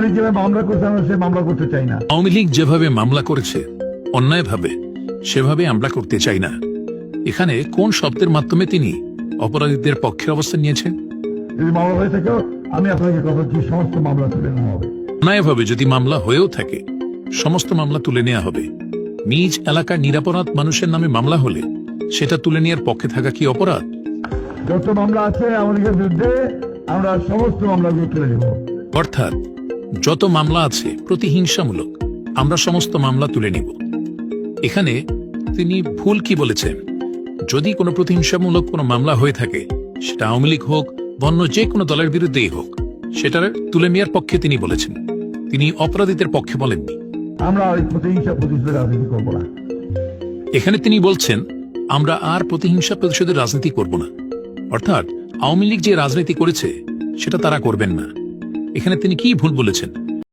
আওয়ামী লীগ যেভাবে মামলা করছে আমরা সে মামলা করতে চাই না। আওয়ামী লীগ যেভাবে মামলা করেছে অন্যায়ভাবে, সেভাবে আমরা করতে চাই না। এখানে কোন শব্দের মাধ্যমে তিনি অপরাধীদের পক্ষের অবস্থান নিয়েছেন? যদি মামলা হয়ে থাকেও আমি আপনাকে কথা বলছি, সমস্ত মামলা তুলে নেওয়া হবে। অন্যায়ভাবে যদি মামলা হয়েও থাকে সমস্ত মামলা তুলে নেওয়া হবে। নিজ এলাকার নিরাপরাধ মানুষের নামে মামলা হলে সেটা তুলে নেওয়ার পক্ষে থাকা কি অপরাধ? যত মামলা আছে আমাদের বিরুদ্ধে আমরা সমস্ত মামলাগুলো তুলে নেব। অর্থাৎ যত মামলা আছে প্রতিহিংসামূলক আমরা সমস্ত মামলা তুলে নিব। এখানে তিনি ভুল কি বলেছেন? যদি কোনো প্রতিহিংসামূলক কোনো মামলা হয়ে থাকে, সেটা আওয়ামী লীগ হোক অন্য যে কোনো দলের বিরুদ্ধেই হোক, সেটার তুলে নেওয়ার পক্ষে তিনি বলেছেন। তিনি অপরাধীদের পক্ষে বলেননি। আমরা ওই প্রতিহিংসা প্রতিশোধের রাজনীতি করবো না। এখানে তিনি বলছেন আমরা আর প্রতিহিংসা প্রতিশোধের রাজনীতি করব না। অর্থাৎ আওয়ামী লীগ যে রাজনীতি করেছে সেটা তারা করবেন না। এখানে তিনি কি ভুল বলেছেন?